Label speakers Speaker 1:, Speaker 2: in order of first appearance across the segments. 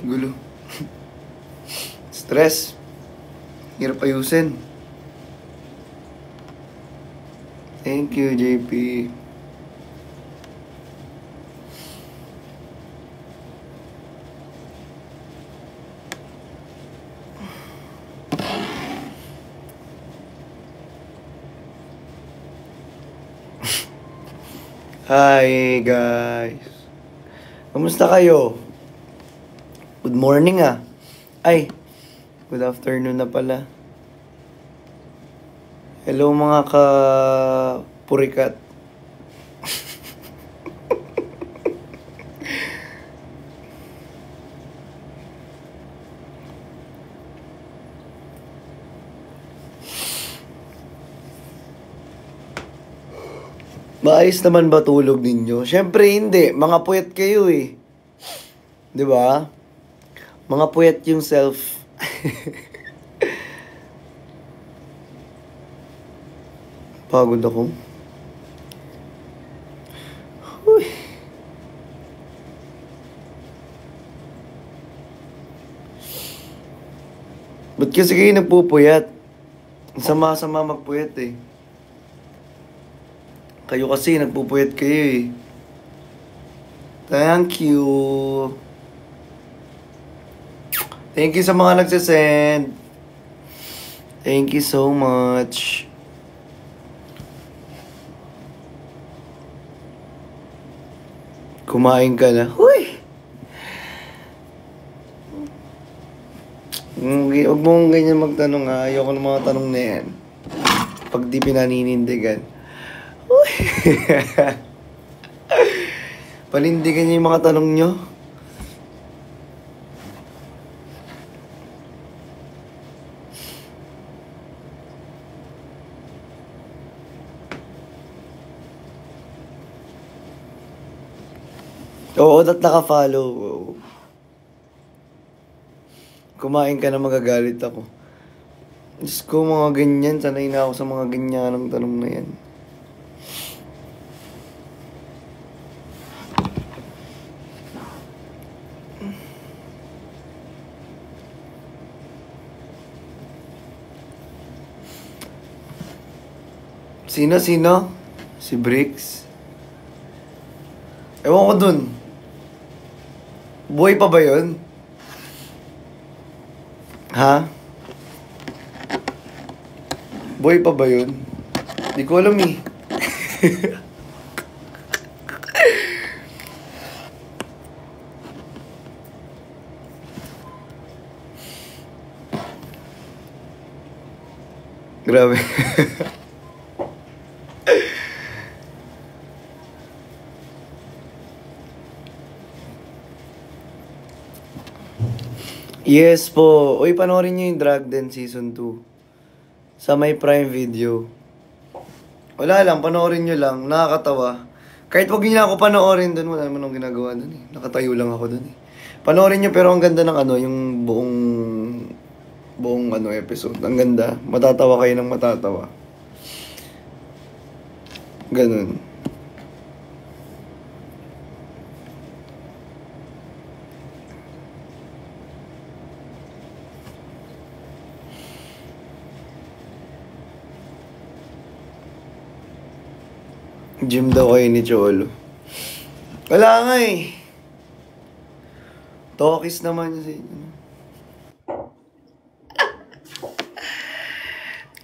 Speaker 1: Gulo. Stress. Hirap ayusin. Thank you, JP. Hi, guys. Kamusta kayo? Good morning, ah. Ay, good afternoon na pala. Hello, mga ka-purikat. Maayos naman ba tulog ninyo? Siyempre hindi. Mga puyat kayo eh. 'Di ba? Mga puyat yung self. Pagod ako. Uy. Ba't kasi kayo nagpupuyat? Sama-sama magpuyat eh. Kayo kasi, nagpupuyat kayo eh. Thank you. Thank you sa mga nagsasend. Thank you so much. Kumain ka na. Huy! Huwag mong ganyan magtanong ha. Ayoko ng mga tanong na yan. Pag di pinaninindigan. Uy! Panindigan niyo yung mga tanong nyo. Oo, dat naka-follow. Kumain ka na, magagalit ako. Diyos ko, mga ganyan. Sanay na ako sa mga ganyan ng tanong na yan. Sino? Si Bricks? Ewan ko dun. Buhay pa ba yun? Ha? Buhay pa ba yun? Di ko alam eh. Grabe. Yes po. Uy, panoorin nyo yung Drag Den Season 2. Sa may Prime Video. Wala lang, panoorin nyo lang. Nakakatawa. Kahit wag nyo na ako panoorin dun, wala naman akong ginagawa dun eh. Nakatayo lang ako dun eh. Panoorin nyo pero ang ganda ng yung buong episode. Ang ganda. Matatawa kayo ng matatawa. Ganun. Gym daw kayo ni Cholo. Wala nga eh. Tokis naman sa inyo.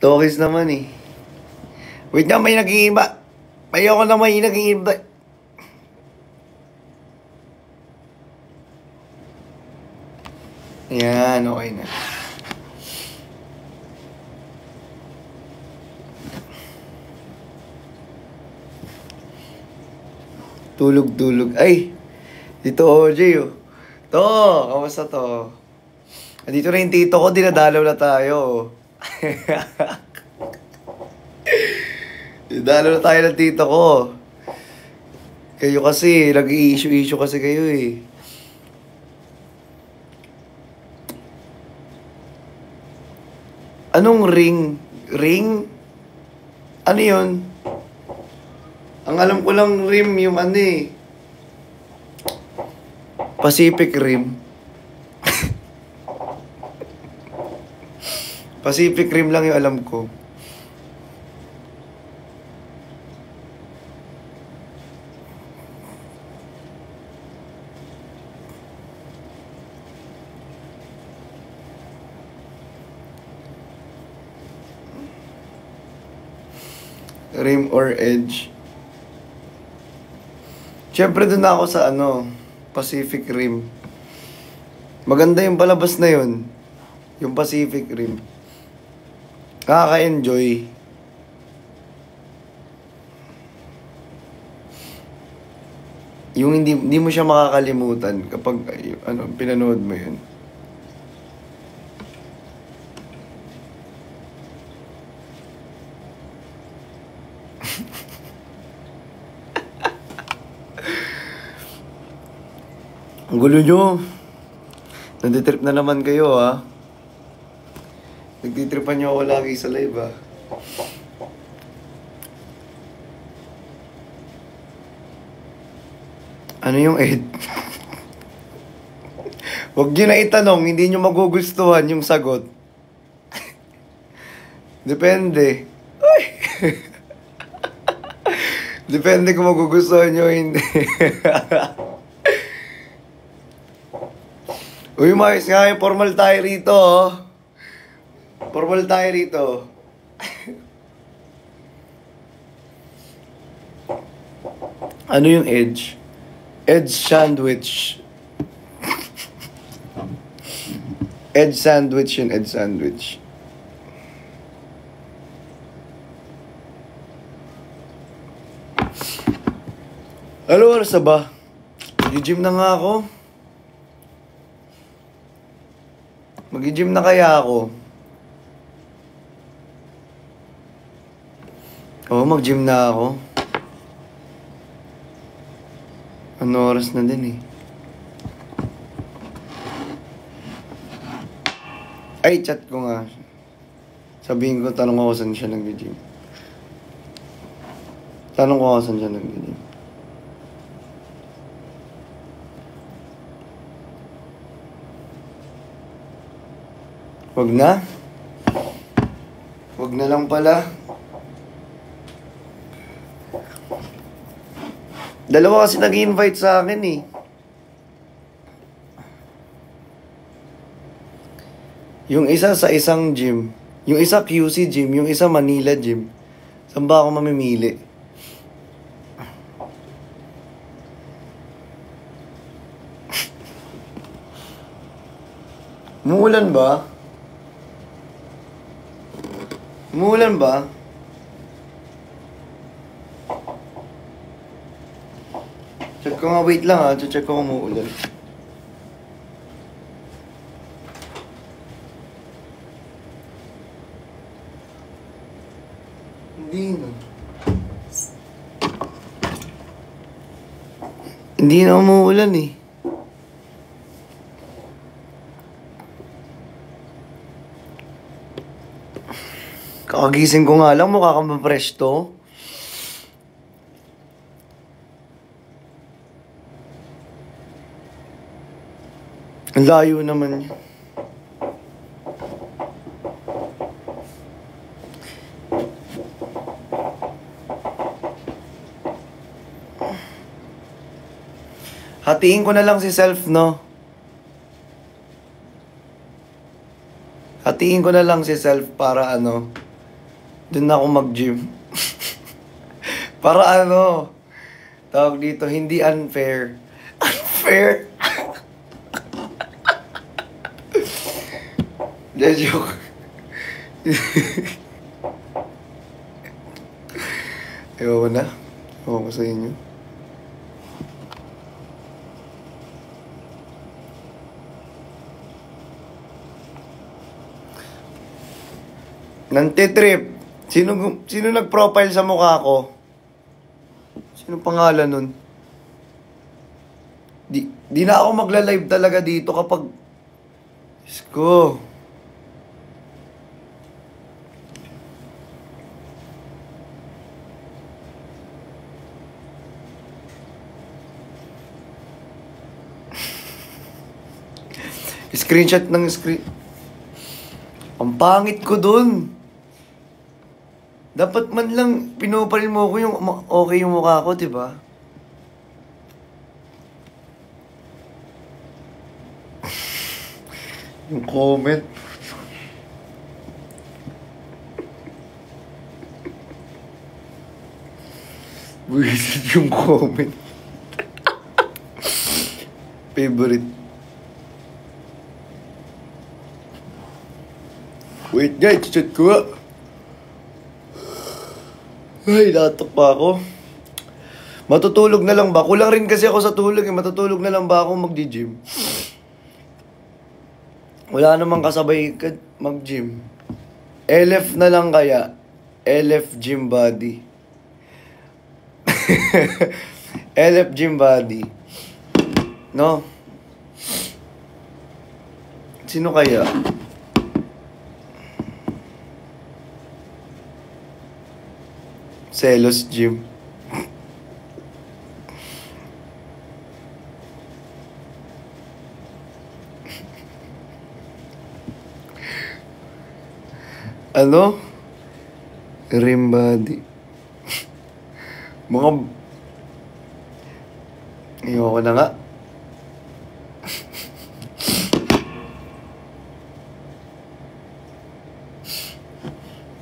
Speaker 1: Tokis naman eh. Wait na, may nag-iiba. Ayoko na may nag-iiba. Yan, okay na. Tulog. Ay! Dito OJ oh. To! Kamusta to? Dito na yung tito ko, dinadalaw na tayo. Dinadalaw na tayo ng tito ko. Kayo kasi, nag-i-issue kasi kayo eh. Anong ring? Ring? Ano yun? Ang alam ko lang rim yung eh. Pacific Rim. Pacific Rim lang yung alam ko. Rim or Edge. Siyempre doon ako sa Pacific Rim. Maganda yung palabas na yun. Yung Pacific Rim. Nakaka-enjoy. Yung hindi mo siya makakalimutan kapag pinanood mo yun. Ang gulo nyo. Naditrip na naman kayo, ha? Nagtitripan nyo ako lagi sa live, ha? Ano yung Ed? Huwag nyo na itanong, hindi nyo magugustuhan yung sagot. Depende. Ay! Depende kung magugustuhan nyo o hindi. Uy, Mars nga, formal tayo rito, oh. Formal tayo rito. Ano yung Edge? Edge sandwich. Edge sandwich yun, Edge sandwich. Ano oras na ba? Mag-gym na nga ako. Mag-gym na kaya ako? Oo, mag-gym na ako. Ano oras na din eh. Ay, chat ko nga. Sabihin ko, tanong ko saan siya nag-gym. Tanong ko saan siya nag-gym. Wag na. Wag na lang pala. Dalawa kasi nag-invite sa akin eh. Yung isa sa isang gym. Yung isa QC gym. Yung isa Manila gym. Saan ba ako mamimili? Umuulan ba? Umuulan ba? Check ko nga, wait lang ha. Check ko kung umuulan. Hindi na. Hindi na umuulan eh. Kakagising ko nga lang, mukha kang ma-fresh to. Ang layo naman niya. Hatiin ko na lang si self, no? Hatiin ko na lang si self para dun ako mag-gym. Para tawag dito, hindi unfair. Unfair? Joke. Ewan ko na. Ewan ko sa inyo. Nantitrip. Sino nag-profile sa mukha ko? Sino pangalan nun? Di na ako magla-live talaga dito kapag... Diyos ko. Screenshot ng screen. Ang Ang pangit ko dun. Dapat man lang pinuparil mo ko yung okay yung mukha ko, diba? Yung comment. Wisit yung comment. Favorite. Wait guys, chat ko nga. Ay, natok pa ako. Matutulog na lang ba? Kulang rin kasi ako sa tulog eh. Matutulog na lang ba ako mag-gym? Wala namang kasabay mag-gym. LF na lang kaya. LF gym body. LF gym body. No? Sino kaya? Selos gym. Ano? Rim body. Mga... Ayoko na nga.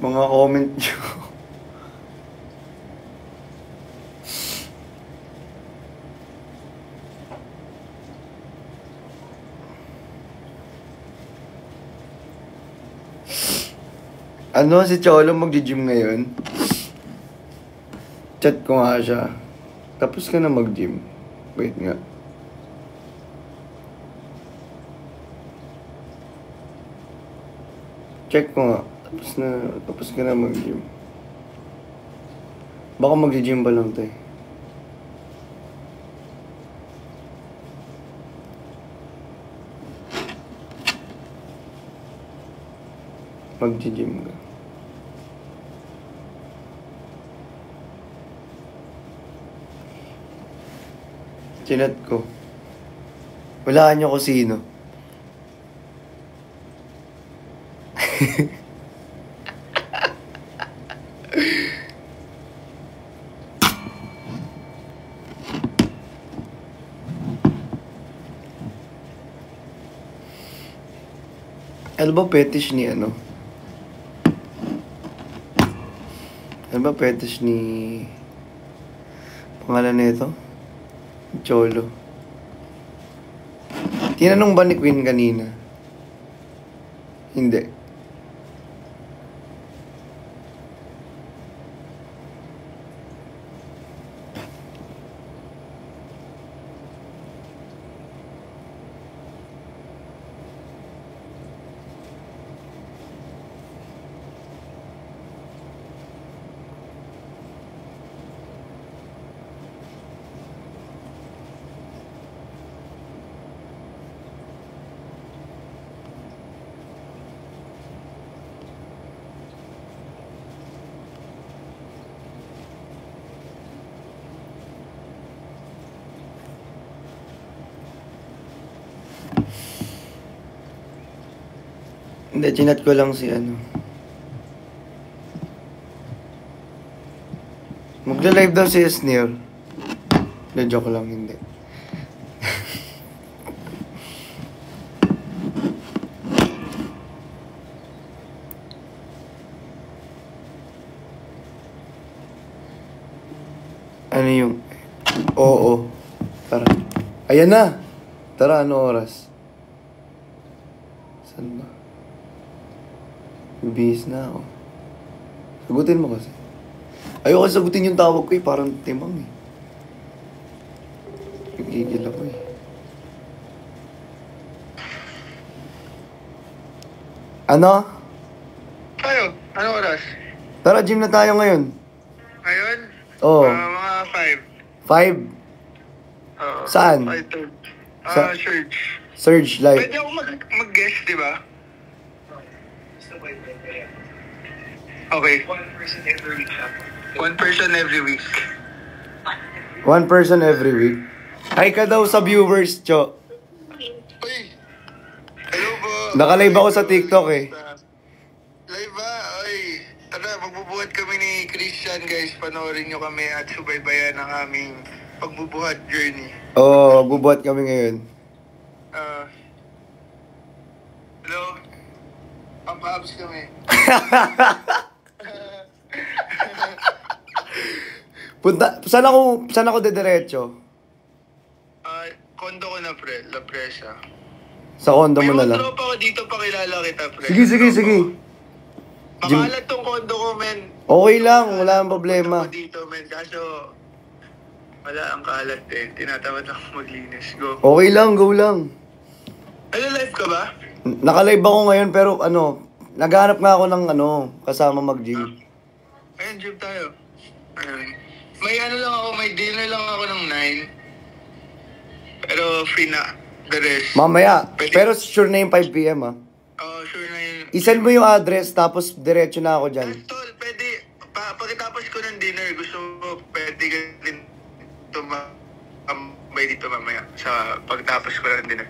Speaker 1: Mga comment nyo. Ano, si Cholo mag-gym ngayon? Chat ko nga siya. Tapos ka na mag-gym. Wait nga. Check ko nga. Tapos ka na mag-gym. Baka mag-gym pa lang tayo. Mag-gym ka. Chinat ko. Walaan niyo ko sino. Ano ba fetish ni ano? Ano ba fetish ni... Pangalan na ito? Cholo. Tinanong ba ni Queen kanina? Hindi. Hindi, chinat ko lang si ano. Magla-live daw si Esnir. Hindi, joke lang, hindi. Ano yung... Oo. Tara. Ayan na! Tara, ano oras? Saan ba? Bihis na ako. Sagutin mo kasi. Ayoko sagutin yung tawag ko eh. Parang timang eh. Nagigil ako eh. Ano?
Speaker 2: Tayo? Ano oras?
Speaker 1: Tara, gym na tayo ngayon.
Speaker 2: Ngayon?
Speaker 1: Oo.
Speaker 2: Mga
Speaker 1: 5?
Speaker 2: 5.
Speaker 1: Saan?
Speaker 2: 5 Church.
Speaker 1: Surge live.
Speaker 2: Pwede ako mag-guest, di ba? Okay. One person every week. One
Speaker 1: person every week. Hi ka daw sa viewers, Cho.
Speaker 2: Uy! Hello po!
Speaker 1: Nakalive ako sa TikTok eh.
Speaker 2: guys, panoorin nyo kami at subaybayan ang aming pagbubuhat journey.
Speaker 1: Oo, bubuhat kami ngayon.
Speaker 2: Hello? Papa-abs kami.
Speaker 1: Saan ako dediretso?
Speaker 2: Kondo ko na, pre. La Presa.
Speaker 1: Sa kondo mo na
Speaker 2: May
Speaker 1: lang.
Speaker 2: mga tropa ko dito, pakilala kita, pre.
Speaker 1: Sige.
Speaker 2: Makalat tong kondo ko, men.
Speaker 1: Okay lang, wala ang problema.
Speaker 2: Punta ko dito, men. Kaso, wala ang kalat eh. Tinatamad ako maglinis. Go.
Speaker 1: Okay lang, go lang.
Speaker 2: Ano, live ka ba?
Speaker 1: Naka-live ako ngayon pero naghanap nga ako ng kasama mag-gym.
Speaker 2: Ayun, gym tayo. Ayun. May may dinner lang ako ng 9. Pero free na. The rest.
Speaker 1: Mamaya,
Speaker 2: Pwede.
Speaker 1: pero sure na yung 5 p.m.
Speaker 2: Sure na yun.
Speaker 1: I-send mo yung address tapos diretso na ako dyan.
Speaker 2: Tol, pwede. Pagkatapos ko ng dinner, gusto mo, pwede ka din tumambay dito mamaya. Sa pagtapos ko ng dinner.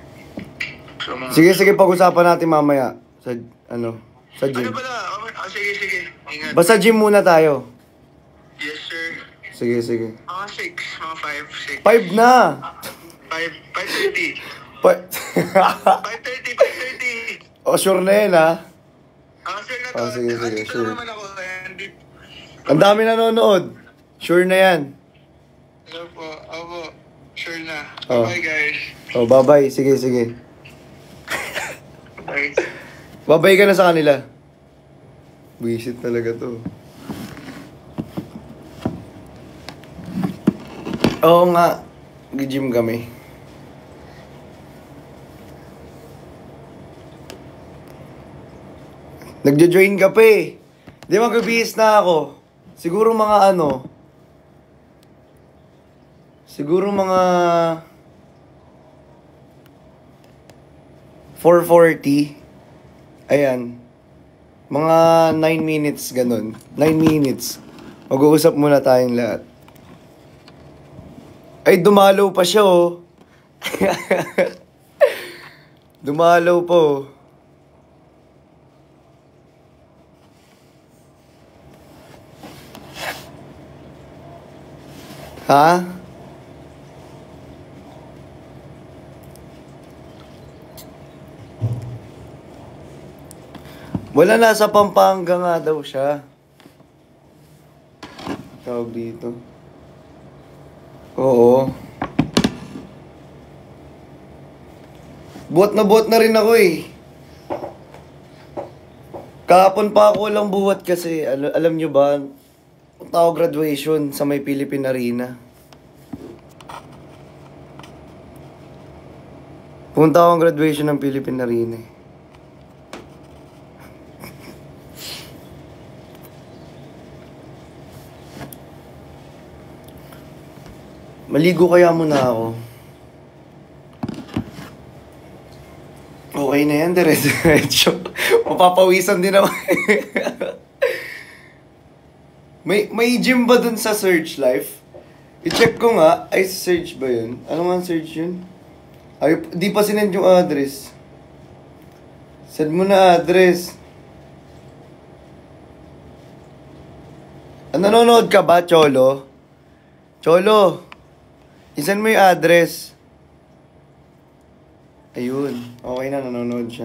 Speaker 2: Gusto mo.
Speaker 1: Sige, pag-usapan natin mamaya. Sa gym.
Speaker 2: Ano pala? Sige. Ingat.
Speaker 1: Basta gym muna tayo.
Speaker 2: Yes, sir.
Speaker 1: Sige.
Speaker 2: Mga 6, mga 5, 6.
Speaker 1: 5 na!
Speaker 2: 5:30. 5:30.
Speaker 1: Sure na yan, ha?
Speaker 2: Sir na to.
Speaker 1: Sige,
Speaker 2: Andito
Speaker 1: sure.
Speaker 2: naman ako.
Speaker 1: Ang dami nanonood. Sure na yan.
Speaker 2: Hello po. Opo. Sure na.
Speaker 1: Oh.
Speaker 2: Bye, guys.
Speaker 1: Bye-bye. Sige.
Speaker 2: Bye.
Speaker 1: Bye-bye ka na sa kanila. Buisit talaga to. Oo nga. Gym kami. Nagjo-join ka pa eh. Di magbibihis na ako. Siguro mga 4:40. Ayan. Mga 9 minutes ganun. 9 minutes. Mag-uusap muna tayong lahat. Ay, dumalaw pa siya oh. Dumalaw pa oh. Ha? Wala, nasa Pampanga nga daw siya. Tawag dito. Oo. Buhat na rin ako eh. Kahapon pa ako lang buhat kasi alam nyo ba, punta ako graduation sa may Philippine Arena. Punta ako ang graduation ng Philippine Arena eh. Maligo kaya muna ako. Okay na yan, diretso. Mapapawisan din ako. May gym ba dun sa Surge Life? I-check ko nga. Ay, Surge ba yun? Ano nga Surge yun? Ay, di pa sinend yung address. Send mo na address. Nanonood ka ba, Cholo? Cholo! I-send mo yung address. Ayun. Okay na, nanonood siya.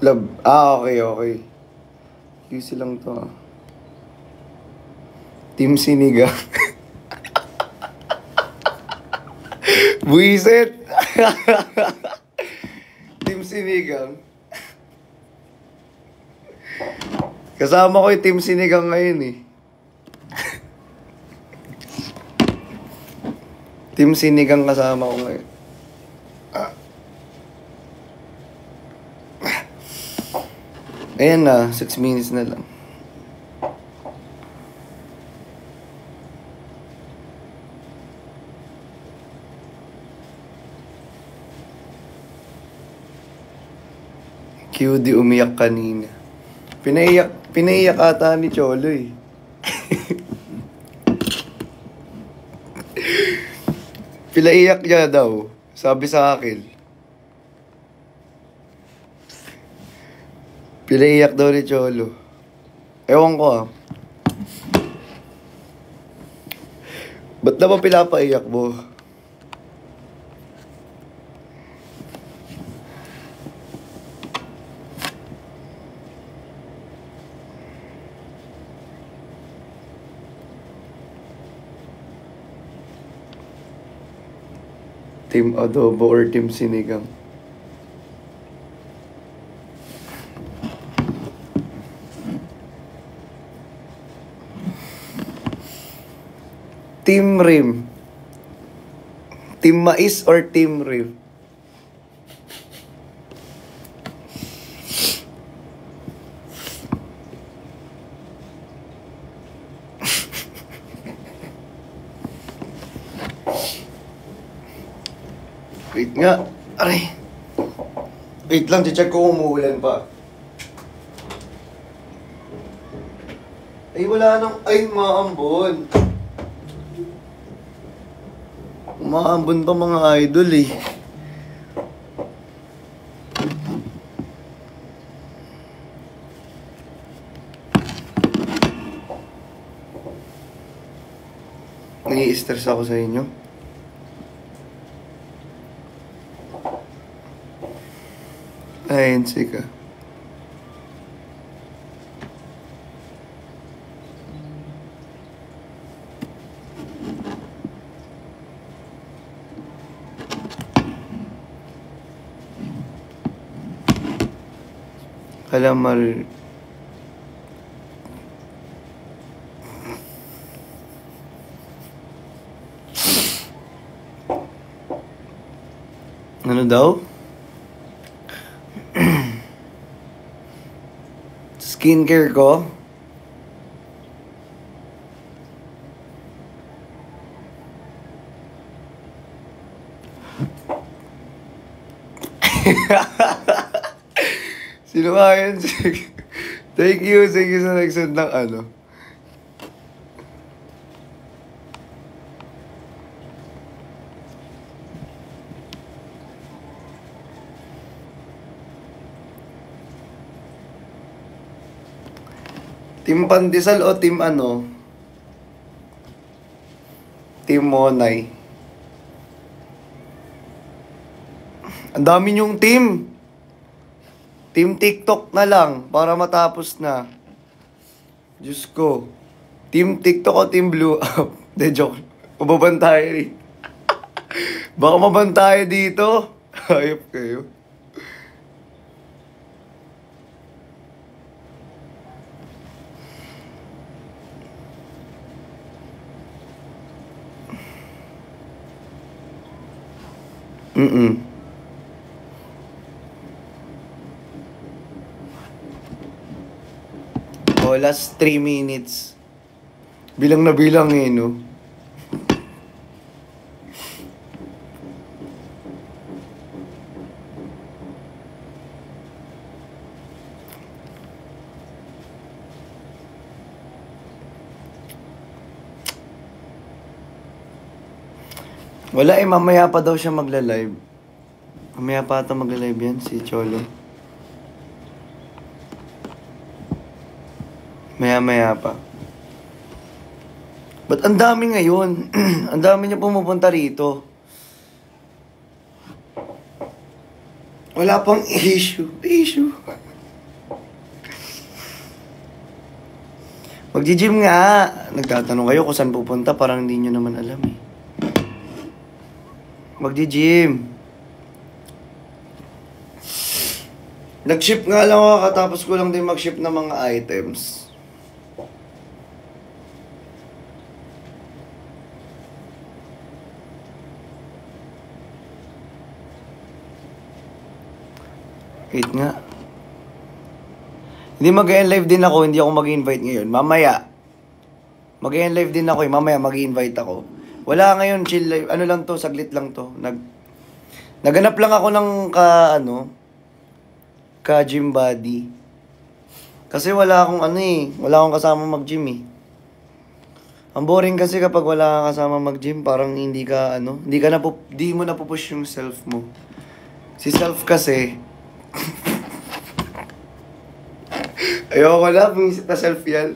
Speaker 1: Love. Okay. QC lang to ah. Team Sinigang. Buisit! Team Sinigang. Kasama ko yung Team Sinigang ngayon eh. Team Sinigang kasama ko ngayon. Ayan na, 6 minutes na lang. QD umiyak kanina. Pinaiyak ata ni Cholo eh. Pinaiyak niya daw. Sabi sa akin. Pinaiyak daw ni Cholo. Ewan ko ah. Ba't naman pinapaiyak mo? Team adobo or team sinigang? Team Rim. Team mais or team Rim? Wait nga. Aray. Wait lang, check ko kung umuulan pa. Ay, wala nang... Ay, maambon. Umaambon pa mga idol eh. Nai-stress ako sa inyo. Ayun, sika. Calamari. Ano daw? Skincare ko? Sino ba yan? Thank you sa nag-send ng ano. Team Pandesal o team ano? Team Monay. Ang dami niyong team. Team TikTok na lang para matapos na. Diyos ko. Team TikTok o team Blue Up? De joke. Mababantayan eh. Baka mabantayan dito. Hayop kayo. Oh, last 3 minutes. Bilang na bilang eh, no? Wala eh, mamaya pa daw siya magla-live. Mamaya pa ata magla-live yan, si Cholo. Maya-maya pa. Ba't ang dami ngayon? Ang dami niya pumupunta rito. Wala pang issue. Mag-gym nga. Nagtatanong kayo kung saan pupunta, parang hindi nyo naman alam eh. Mag-gym. Nag-ship nga lang ako, katapos ko lang din mag-ship ng mga items. Wait nga. Hindi mag-end live din ako, hindi ako mag-invite ngayon. Mamaya. Mag-end live din ako eh, mamaya mag-invite ako. Wala ngayon, chill live. Ano lang to, saglit lang to. Naganap lang ako ng ka gym body. Kasi wala akong ano eh. Wala akong kasama mag-gym eh. Ang boring kasi kapag wala kang kasama mag-gym, parang hindi ka ano, hindi mo napupush yung self mo. Si self kasi, ayoko na, bumisit na self yan.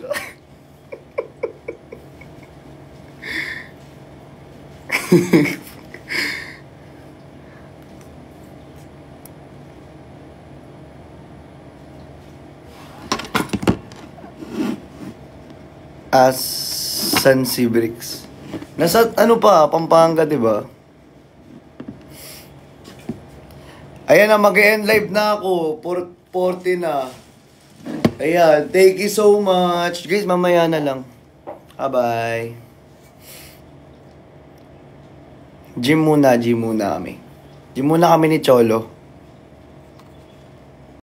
Speaker 1: As San si Bricks. Nasa ano pa, Pampanga, di ba? Ayan na, mag-end live na ako. 40 na. Ayan, thank you so much. Guys, mamaya na lang. Bye-bye. Gym muna kami. Gym muna kami ni Cholo.